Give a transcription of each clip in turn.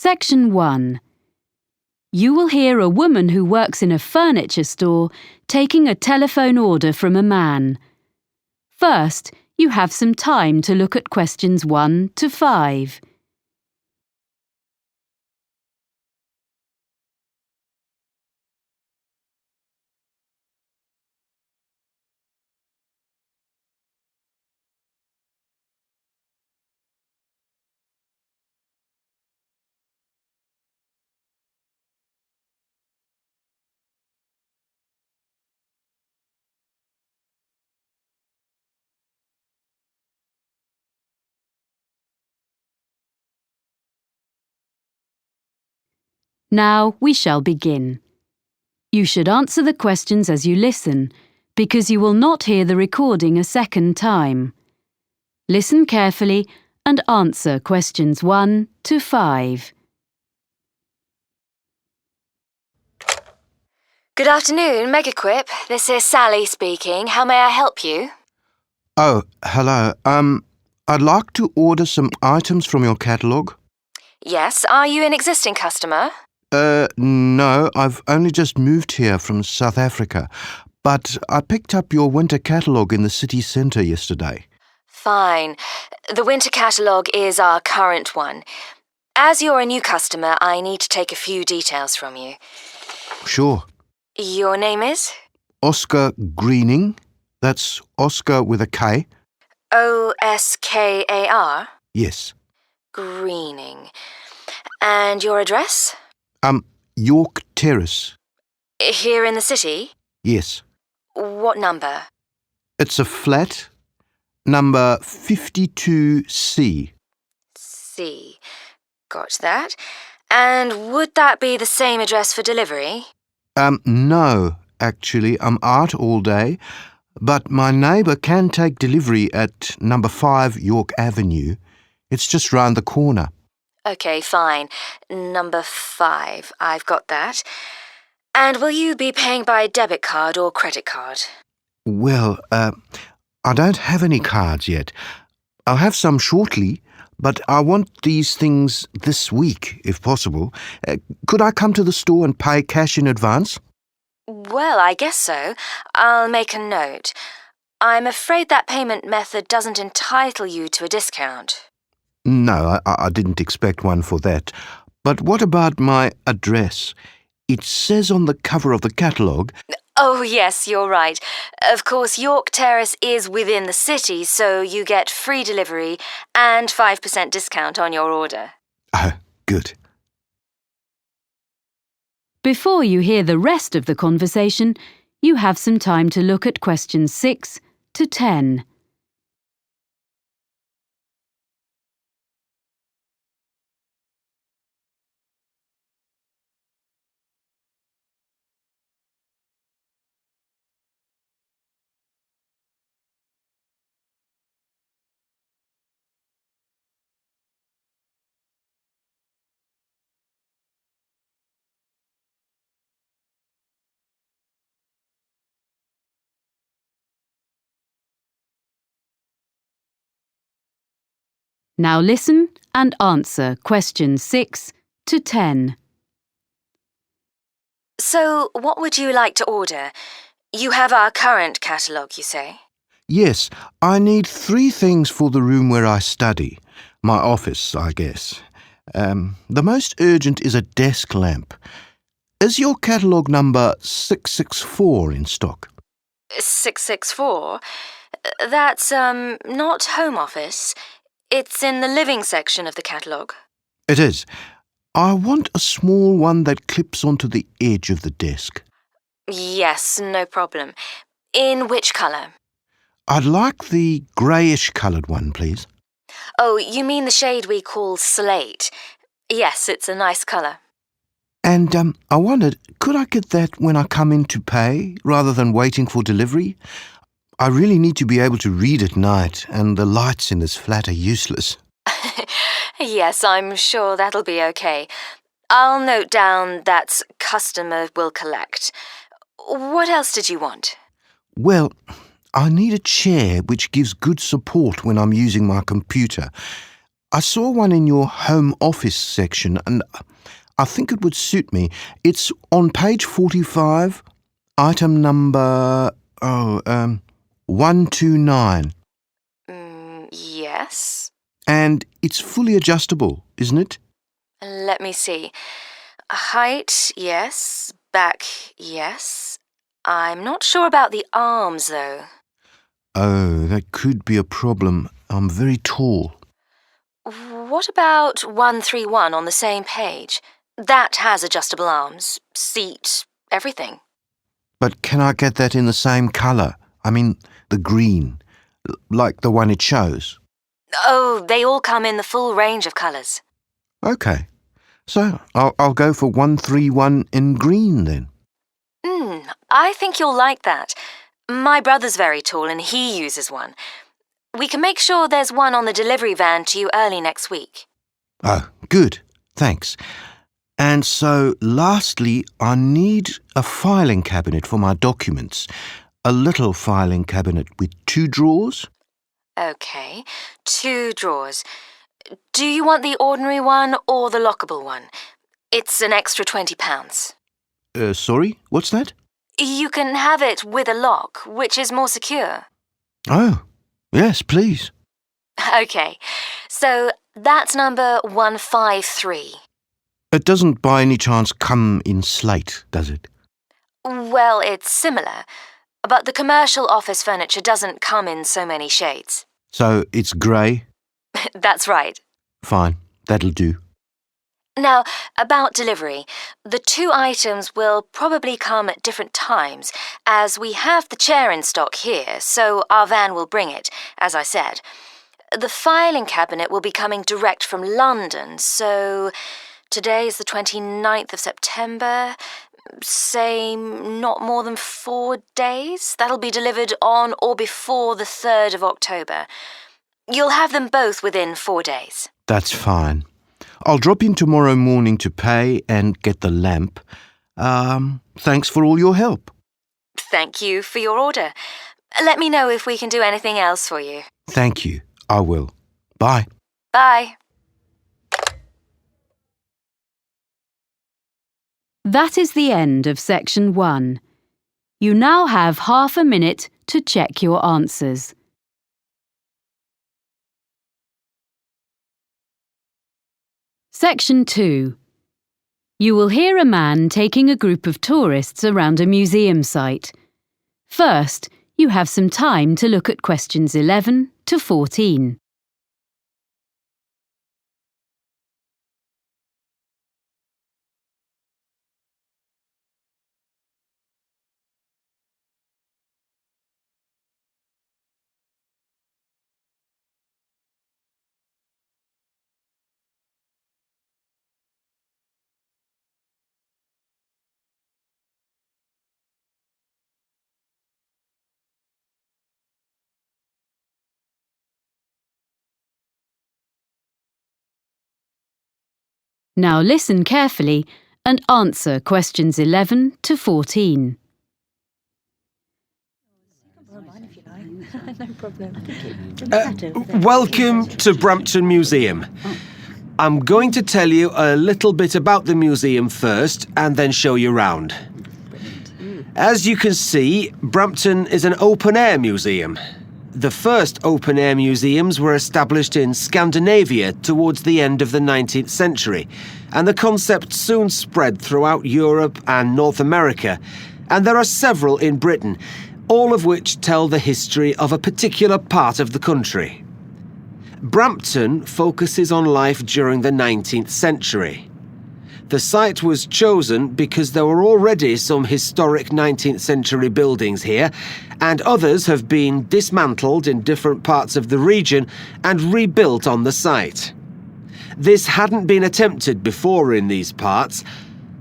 Section 1. You will hear a woman who works in a furniture store taking a telephone order from a man. First, you have some time to look at questions 1 to 5. Now we shall begin. You should answer the questions as you listen, because you will not hear the recording a second time. Listen carefully and answer questions 1 to 5. Good afternoon, Megaquip. This is Sally speaking. How may I help you? Oh, hello. I'd like to order some items from your catalogue. Yes, are you an existing customer? No, I've only just moved here from South Africa, but I picked up your winter catalogue in the city centre yesterday. Fine. The winter catalogue is our current one. As you're a new customer, I need to take a few details from you. Sure. Your name is? Oscar Greening. That's Oscar with a K. Oskar? Yes. Greening. And your address? York Terrace. Here in the city? Yes. What number? It's a flat, number 52C. C. Got that. And would that be the same address for delivery? No, actually, I'm out all day, but my neighbour can take delivery at number 5 York Avenue. It's just round the corner. OK, fine. Number 5. I've got that. And will you be paying by debit card or credit card? Well, I don't have any cards yet. I'll have some shortly, but I want these things this week, if possible. Could I come to the store and pay cash in advance? Well, I guess so. I'll make a note. I'm afraid that payment method doesn't entitle you to a discount. No, I didn't expect one for that. But what about my address? It says on the cover of the catalogue... Oh, yes, you're right. Of course, York Terrace is within the city, so you get free delivery and 5% discount on your order. Oh, good. Before you hear the rest of the conversation, you have some time to look at questions 6 to 10. Now listen and answer questions 6 to 10. So, what would you like to order? You have our current catalogue, you say? Yes, I need 3 things for the room where I study. My office, I guess. The most urgent is a desk lamp. Is your catalogue number 664 in stock? 664? That's, not home office. It's in the living section of the catalogue. It is. I want a small one that clips onto the edge of the desk. Yes, no problem. In which colour? I'd like the greyish-coloured one, please. Oh, you mean the shade we call slate. Yes, it's a nice colour. And I wondered, could I get that when I come in to pay, rather than waiting for delivery? I really need to be able to read at night, and the lights in this flat are useless. Yes, I'm sure that'll be okay. I'll note down that customer will collect. What else did you want? I saw one in your home office section and I think it would suit me. It's on page 45, item number 129. Yes. And it's fully adjustable, isn't it? Let me see. Height, yes. Back, yes. I'm not sure about the arms, though. Oh, that could be a problem. I'm very tall. What about 131 on the same page? That has adjustable arms, seat, everything. But can I get that in the same colour? I mean, the green, like the one it shows. Oh, they all come in the full range of colours. OK. So I'll go for 131 in green then. I think you'll like that. My brother's very tall and he uses one. We can make sure there's one on the delivery van to you early next week. Oh, good. Thanks. And so, lastly, I need a filing cabinet for my documents. A little filing cabinet with 2 drawers. OK, 2 drawers. Do you want the ordinary one or the lockable one? It's an extra £20. Sorry, what's that? You can have it with a lock, which is more secure. Oh, yes, please. OK, so that's number 153. It doesn't by any chance come in slate, does it? Well, it's similar, but the commercial office furniture doesn't come in so many shades. So it's grey? That's right. Fine, that'll do. Now, about delivery, the 2 items will probably come at different times, as we have the chair in stock here, so our van will bring it, as I said. The filing cabinet will be coming direct from London, so today is the 29th of September. Say not more than 4 days. That'll be delivered on or before the 3rd of October. You'll have them both within 4 days. That's fine. I'll drop in tomorrow morning to pay and get the lamp. Thanks for all your help. Thank you for your order. Let me know if we can do anything else for you. Thank you. I will. Bye. Bye. That is the end of section 1. You now have half a minute to check your answers. Section 2. You will hear a man taking a group of tourists around a museum site. First, you have some time to look at questions 11 to 14. Now listen carefully and answer questions 11 to 14. Welcome to Brampton Museum. I'm going to tell you a little bit about the museum first and then show you round. As you can see, Brampton is an open-air museum. The first open-air museums were established in Scandinavia towards the end of the 19th century, and the concept soon spread throughout Europe and North America, and there are several in Britain, all of which tell the history of a particular part of the country. Brampton focuses on life during the 19th century. The site was chosen because there were already some historic 19th century buildings here, and others have been dismantled in different parts of the region and rebuilt on the site. This hadn't been attempted before in these parts,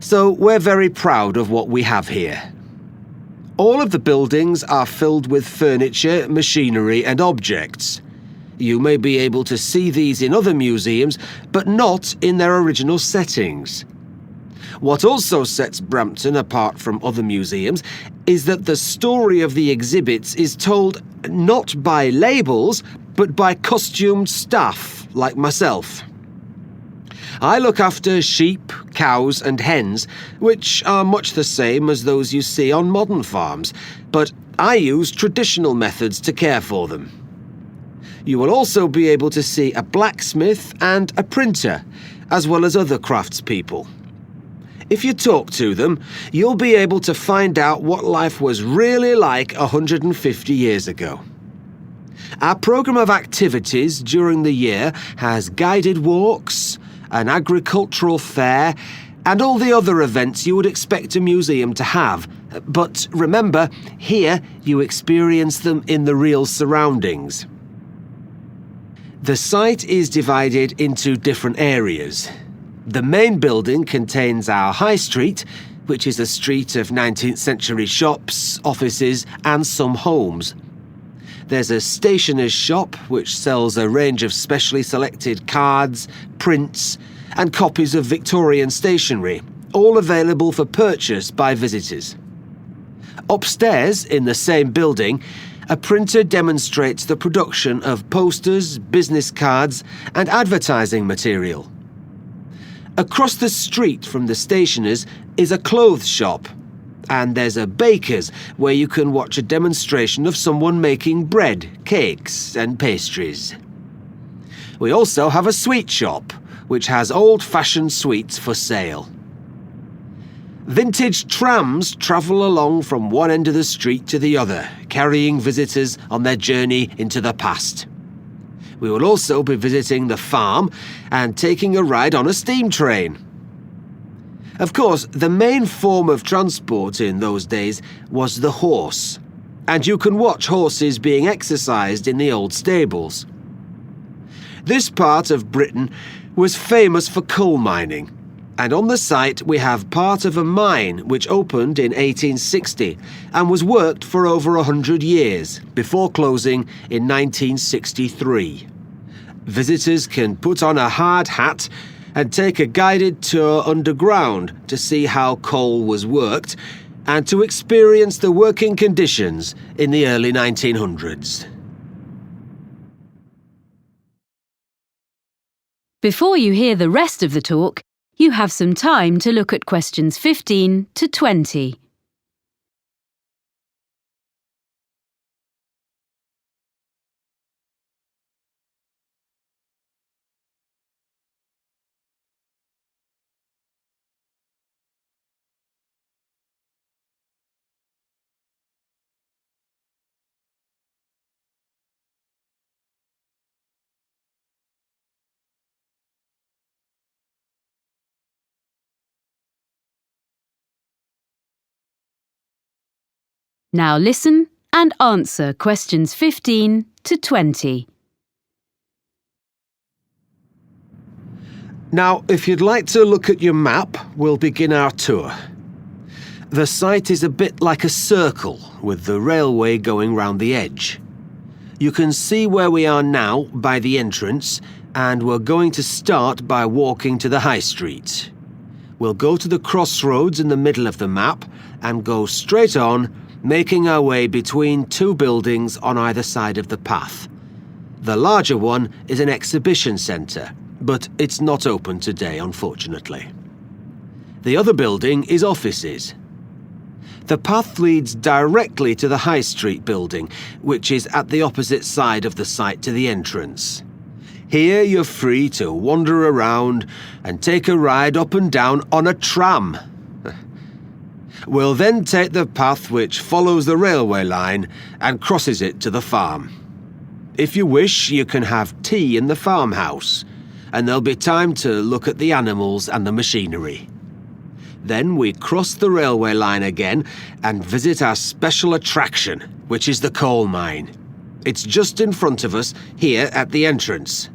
so we're very proud of what we have here. All of the buildings are filled with furniture, machinery and objects. You may be able to see these in other museums, but not in their original settings. What also sets Brampton apart from other museums is that the story of the exhibits is told not by labels, but by costumed staff. like myself. I look after sheep, cows and hens, which are much the same as those you see on modern farms, but I use traditional methods to care for them. You will also be able to see a blacksmith and a printer, as well as other craftspeople. If you talk to them, you'll be able to find out what life was really like 150 years ago. Our programme of activities during the year has guided walks, an agricultural fair, and all the other events you would expect a museum to have. But remember, here you experience them in the real surroundings. The site is divided into different areas. The main building contains our High Street, which is a street of 19th century shops, offices and some homes. There's a stationer's shop which sells a range of specially selected cards, prints and copies of Victorian stationery, all available for purchase by visitors. Upstairs, in the same building, a printer demonstrates the production of posters, business cards and advertising material. Across the street from the stationer's is a clothes shop, and there's a baker's where you can watch a demonstration of someone making bread, cakes and pastries. We also have a sweet shop, which has old-fashioned sweets for sale. Vintage trams travel along from one end of the street to the other, carrying visitors on their journey into the past. We will also be visiting the farm and taking a ride on a steam train. Of course, the main form of transport in those days was the horse, and you can watch horses being exercised in the old stables. This part of Britain was famous for coal mining, and on the site we have part of a mine which opened in 1860 and was worked for over 100 years before closing in 1963. Visitors can put on a hard hat and take a guided tour underground to see how coal was worked and to experience the working conditions in the early 1900s. Before you hear the rest of the talk, you have some time to look at questions 15 to 20. Now listen and answer questions 15 to 20. Now, if you'd like to look at your map, we'll begin our tour. The site is a bit like a circle, with the railway going round the edge. You can see where we are now by the entrance, and we're going to start by walking to the High Street. We'll go to the crossroads in the middle of the map and go straight on, making our way between two buildings on either side of the path. The larger one is an exhibition centre, but it's not open today, unfortunately. The other building is offices. The path leads directly to the High Street building, which is at the opposite side of the site to the entrance. Here you're free to wander around and take a ride up and down on a tram. We'll then take the path which follows the railway line and crosses it to the farm. If you wish, you can have tea in the farmhouse, and there'll be time to look at the animals and the machinery. Then we cross the railway line again and visit our special attraction, which is the coal mine. It's just in front of us, here at the entrance.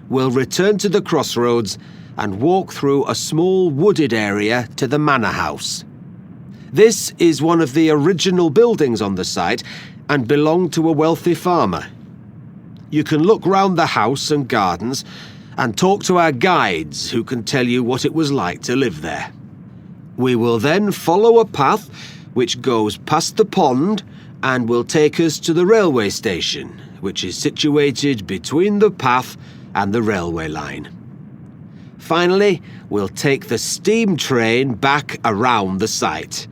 We'll return to the crossroads and walk through a small wooded area to the manor house. This is one of the original buildings on the site and belonged to a wealthy farmer. You can look round the house and gardens and talk to our guides who can tell you what it was like to live there. We will then follow a path which goes past the pond and will take us to the railway station, which is situated between the path and the railway line. Finally, we'll take the steam train back around the site,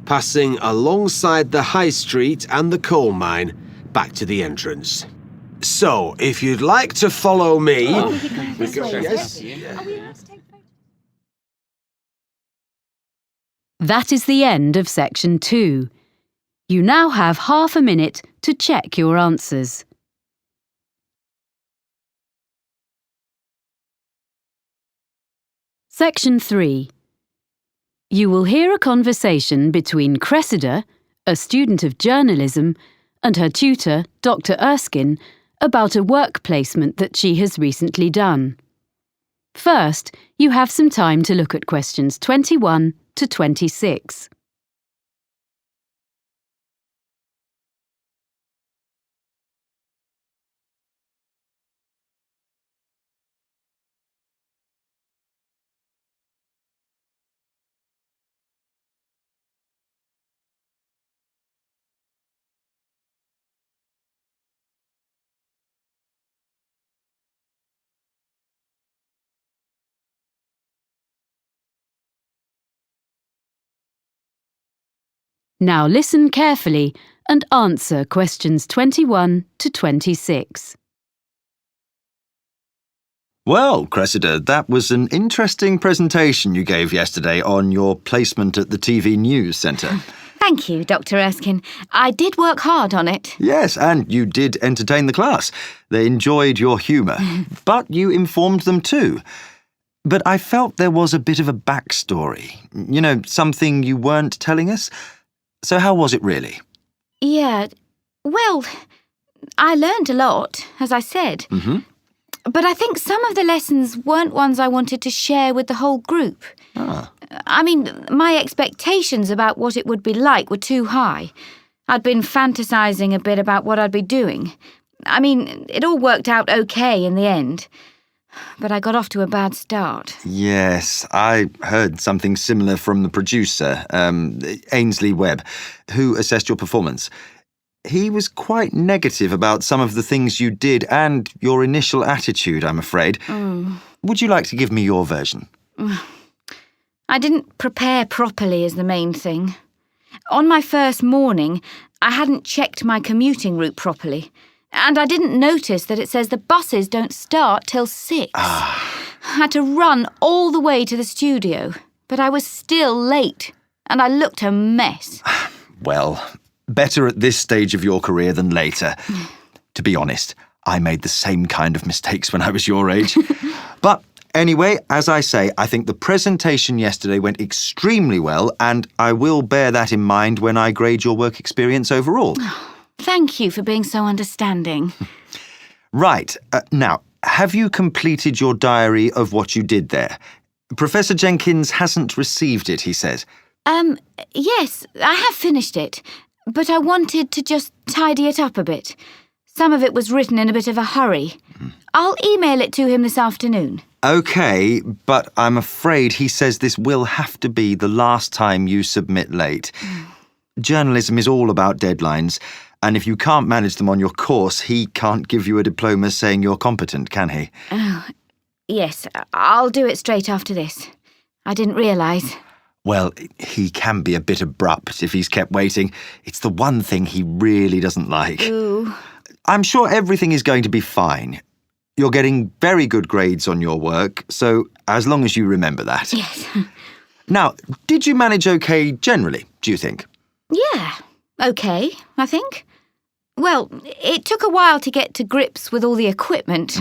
passing alongside the high street and the coal mine back to the entrance. So, if you'd like to follow me... That is the end of section 2. You now have half a minute to check your answers. Section 3. You will hear a conversation between Cressida, a student of journalism, and her tutor, Dr. Erskine, about a work placement that she has recently done. First, you have some time to look at questions 21 to 26. Now listen carefully and answer questions 21 to 26. Well, Cressida, that was an interesting presentation you gave yesterday on your placement at the TV News Centre. Thank you, Dr. Erskine. I did work hard on it. Yes, and you did entertain the class. They enjoyed your humour, but you informed them too. But I felt there was a bit of a backstory. You know, something you weren't telling us. So how was it really? Yeah, well, I learned a lot, as I said. Mm-hmm. But I think some of the lessons weren't ones I wanted to share with the whole group. Ah. I mean, my expectations about what it would be like were too high. I'd been fantasising a bit about what I'd be doing. I mean, it all worked out okay in the end. But I got off to a bad start. Yes, I heard something similar from the producer, Ainsley Webb, who assessed your performance. He was quite negative about some of the things you did and your initial attitude, I'm afraid. Would you like to give me your version? I didn't prepare properly is the main thing. On my first morning, I hadn't checked my commuting route properly. And I didn't notice that it says the buses don't start till 6. I had to run all the way to the studio, but I was still late, and I looked a mess. Well, better at this stage of your career than later. To be honest, I made the same kind of mistakes when I was your age. But anyway, as I say, I think the presentation yesterday went extremely well, and I will bear that in mind when I grade your work experience overall. Thank you for being so understanding. Right. Now, have you completed your diary of what you did there? Professor Jenkins hasn't received it, he says. Yes, I have finished it, but I wanted to just tidy it up a bit. Some of it was written in a bit of a hurry. I'll email it to him this afternoon. OK, but I'm afraid he says this will have to be the last time you submit late. Journalism is all about deadlines, and if you can't manage them on your course, he can't give you a diploma saying you're competent, can he? Oh, yes, I'll do it straight after this. I didn't realise. Well, he can be a bit abrupt if he's kept waiting. It's the one thing he really doesn't like. Ooh. I'm sure everything is going to be fine. You're getting very good grades on your work, so as long as you remember that. Yes. Now, did you manage okay generally, do you think? Yeah, okay, I think. Well, it took a while to get to grips with all the equipment.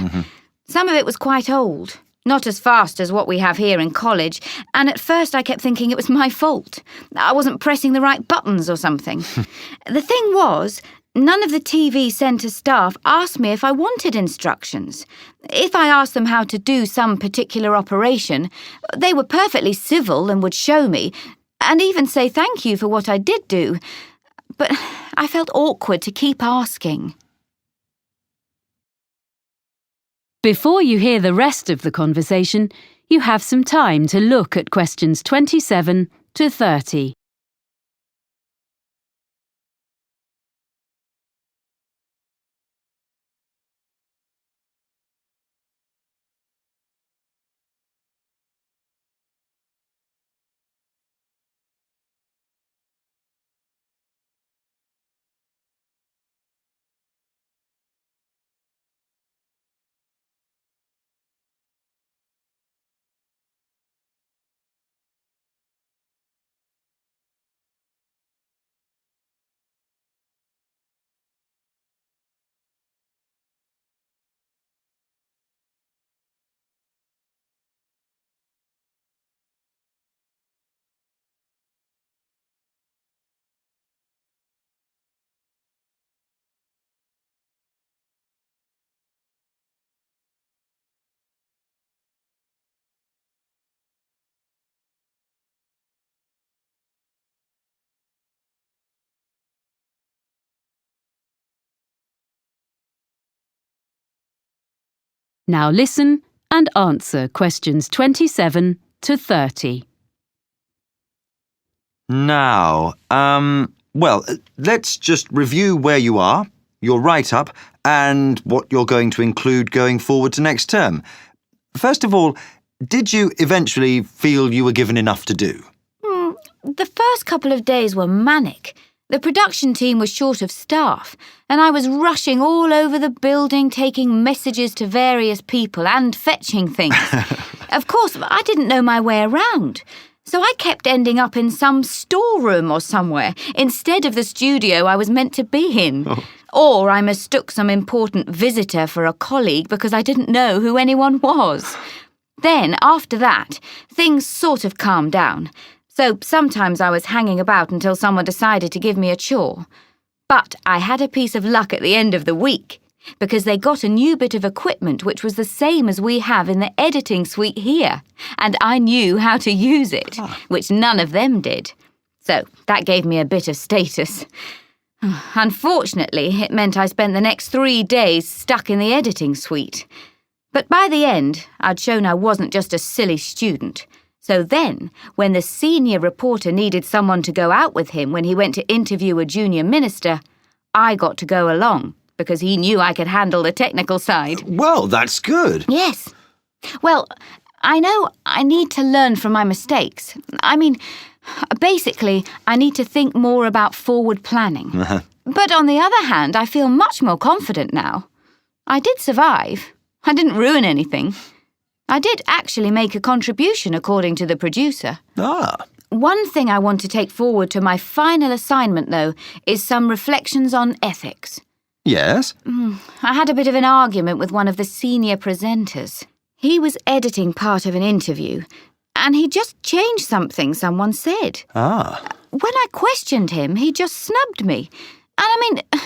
Some of it was quite old, not as fast as what we have here in college, and at first I kept thinking it was my fault. I wasn't pressing the right buttons or something. The thing was, none of the TV centre staff asked me if I wanted instructions. If I asked them how to do some particular operation, they were perfectly civil and would show me, and even say thank you for what I did do. But I felt awkward to keep asking. Before you hear the rest of the conversation, you have some time to look at questions 27 to 30. Now listen and answer questions 27 to 30. Now, let's just review where you are, your write-up, and what you're going to include going forward to next term. First of all, did you eventually feel you were given enough to do? The first couple of days were manic. The production team was short of staff, and I was rushing all over the building, taking messages to various people and fetching things. Of course, I didn't know my way around, so I kept ending up in some storeroom or somewhere instead of the studio I was meant to be in. Oh. Or I mistook some important visitor for a colleague because I didn't know who anyone was. Then, after that, things sort of calmed down. So sometimes I was hanging about until someone decided to give me a chore. But I had a piece of luck at the end of the week, because they got a new bit of equipment which was the same as we have in the editing suite here, and I knew how to use it, which none of them did. So that gave me a bit of status. Unfortunately, it meant I spent the next 3 days stuck in the editing suite. But by the end, I'd shown I wasn't just a silly student. So then, when the senior reporter needed someone to go out with him when he went to interview a junior minister, I got to go along, because he knew I could handle the technical side. Well, that's good. Yes. Well, I know I need to learn from my mistakes. I mean, basically, I need to think more about forward planning. But on the other hand, I feel much more confident now. I did survive. I didn't ruin anything. I did actually make a contribution, according to the producer. One thing I want to take forward to my final assignment, though, is some reflections on ethics. Yes? I had a bit of an argument with one of the senior presenters. He was editing part of an interview, and he just changed something someone said. When I questioned him, he just snubbed me. And I mean,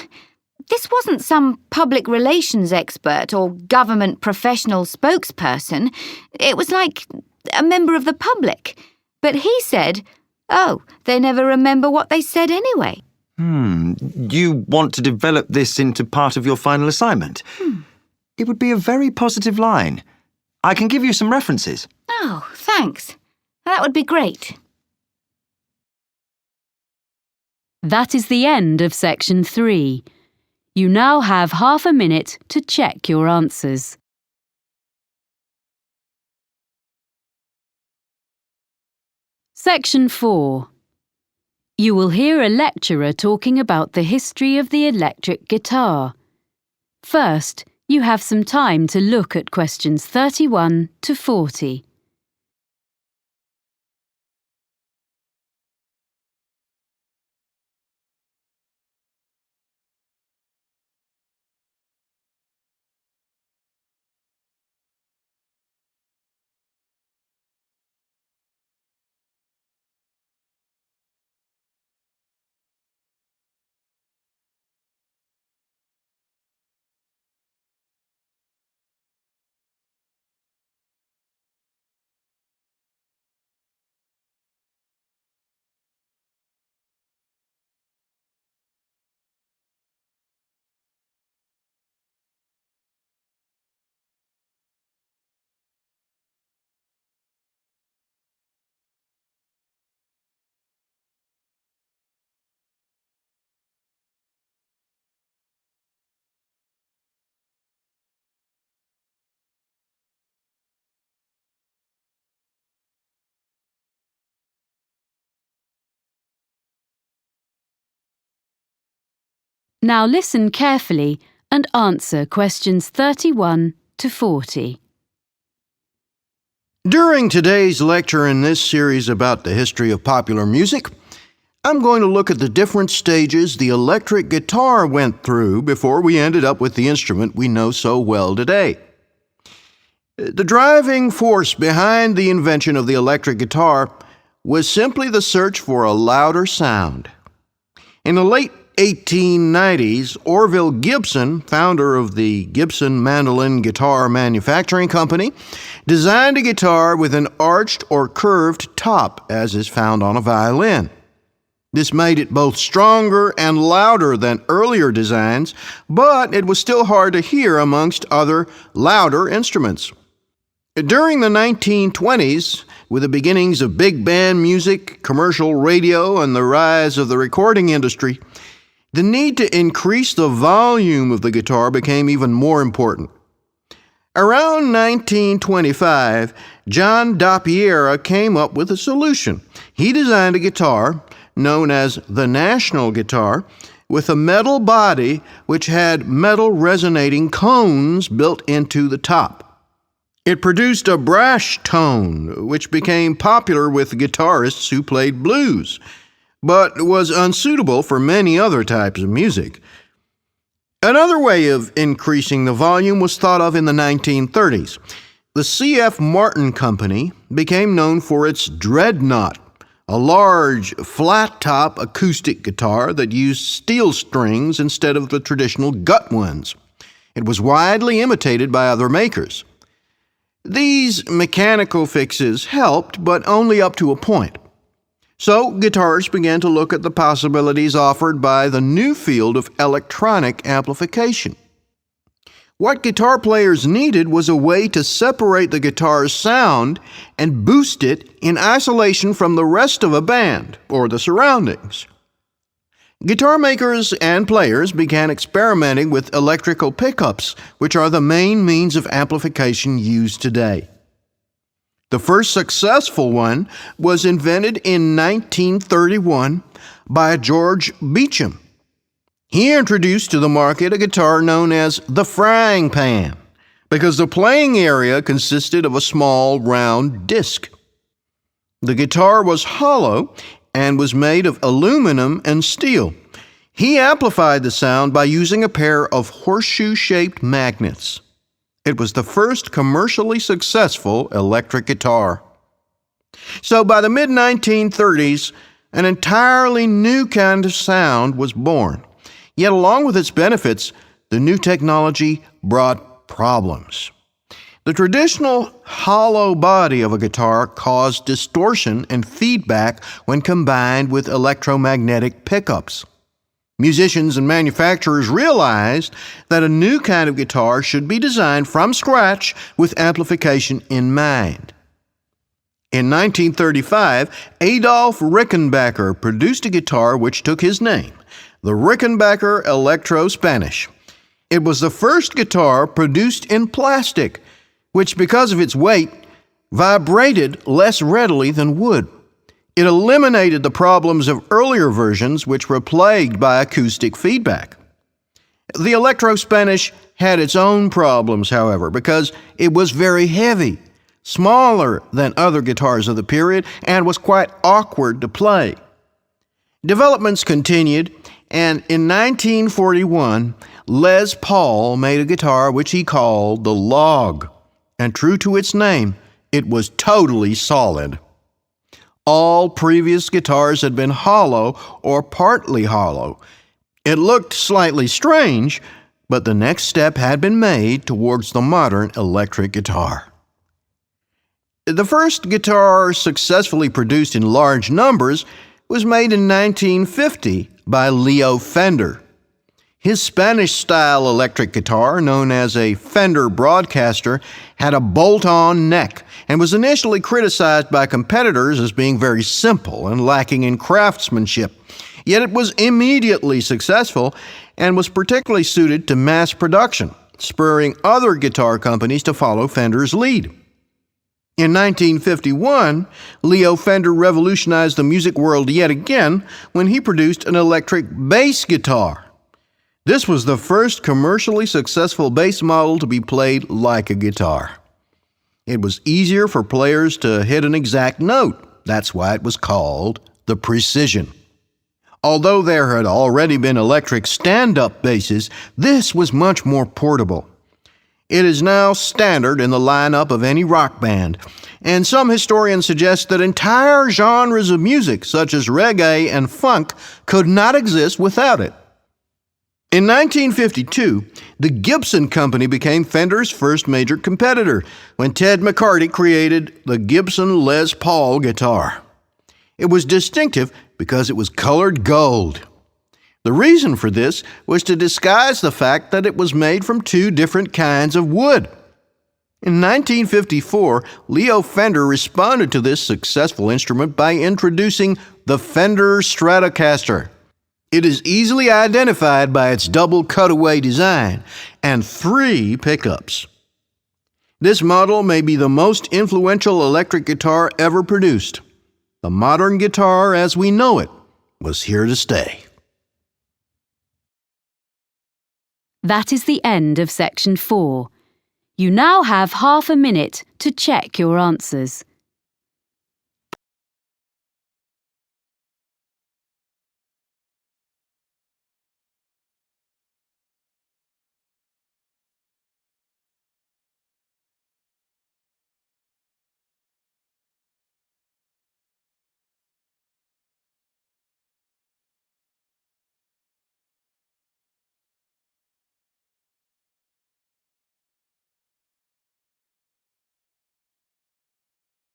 this wasn't some public relations expert or government professional spokesperson. It was like a member of the public. But he said, they never remember what they said anyway. You want to develop this into part of your final assignment? It would be a very positive line. I can give you some references. Oh, thanks. That would be great. That is the end of section 3. You now have half a minute to check your answers. Section 4. You will hear a lecturer talking about the history of the electric guitar. First, you have some time to look at questions 31 to 40. Now listen carefully and answer questions 31 to 40. During today's lecture in this series about the history of popular music, I'm going to look at the different stages the electric guitar went through before we ended up with the instrument we know so well today. The driving force behind the invention of the electric guitar was simply the search for a louder sound. In the late 1890s, Orville Gibson, founder of the Gibson Mandolin Guitar Manufacturing Company, designed a guitar with an arched or curved top, as is found on a violin. This made it both stronger and louder than earlier designs, but it was still hard to hear amongst other louder instruments. During the 1920s, with the beginnings of big band music, commercial radio, and the rise of the recording industry, the need to increase the volume of the guitar became even more important. Around 1925, John Dappiera came up with a solution. He designed a guitar known as the National Guitar with a metal body which had metal resonating cones built into the top. It produced a brash tone, which became popular with guitarists who played blues, but was unsuitable for many other types of music. Another way of increasing the volume was thought of in the 1930s. The C.F. Martin Company became known for its Dreadnought, a large, flat-top acoustic guitar that used steel strings instead of the traditional gut ones. It was widely imitated by other makers. These mechanical fixes helped, but only up to a point. So guitarists began to look at the possibilities offered by the new field of electronic amplification. What guitar players needed was a way to separate the guitar's sound and boost it in isolation from the rest of a band or the surroundings. Guitar makers and players began experimenting with electrical pickups, which are the main means of amplification used today. The first successful one was invented in 1931 by George Beecham. He introduced to the market a guitar known as the frying pan, because the playing area consisted of a small round disc. The guitar was hollow and was made of aluminum and steel. He amplified the sound by using a pair of horseshoe-shaped magnets. It was the first commercially successful electric guitar. So by the mid-1930s, an entirely new kind of sound was born. Yet along with its benefits, the new technology brought problems. The traditional hollow body of a guitar caused distortion and feedback when combined with electromagnetic pickups. Musicians and manufacturers realized that a new kind of guitar should be designed from scratch with amplification in mind. In 1935, Adolf Rickenbacker produced a guitar which took his name, the Rickenbacker Electro-Spanish. It was the first guitar produced in plastic, which, because of its weight, vibrated less readily than wood. It eliminated the problems of earlier versions, which were plagued by acoustic feedback. The Electro-Spanish had its own problems, however, because it was very heavy, smaller than other guitars of the period, and was quite awkward to play. Developments continued, and in 1941, Les Paul made a guitar which he called the Log, and true to its name, it was totally solid. All previous guitars had been hollow or partly hollow. It looked slightly strange, but the next step had been made towards the modern electric guitar. The first guitar successfully produced in large numbers was made in 1950 by Leo Fender. His Spanish-style electric guitar, known as a Fender Broadcaster, had a bolt-on neck and was initially criticized by competitors as being very simple and lacking in craftsmanship. Yet it was immediately successful and was particularly suited to mass production, spurring other guitar companies to follow Fender's lead. In 1951, Leo Fender revolutionized the music world yet again when he produced an electric bass guitar. This was the first commercially successful bass model to be played like a guitar. It was easier for players to hit an exact note. That's why it was called the Precision. Although there had already been electric stand-up basses, this was much more portable. It is now standard in the lineup of any rock band, and some historians suggest that entire genres of music, such as reggae and funk, could not exist without it. In 1952, the Gibson Company became Fender's first major competitor when Ted McCarty created the Gibson Les Paul guitar. It was distinctive because it was colored gold. The reason for this was to disguise the fact that it was made from two different kinds of wood. In 1954, Leo Fender responded to this successful instrument by introducing the Fender Stratocaster. It is easily identified by its double cutaway design and 3 pickups. This model may be the most influential electric guitar ever produced. The modern guitar as we know it was here to stay. That is the end of section 4. You now have half a minute to check your answers.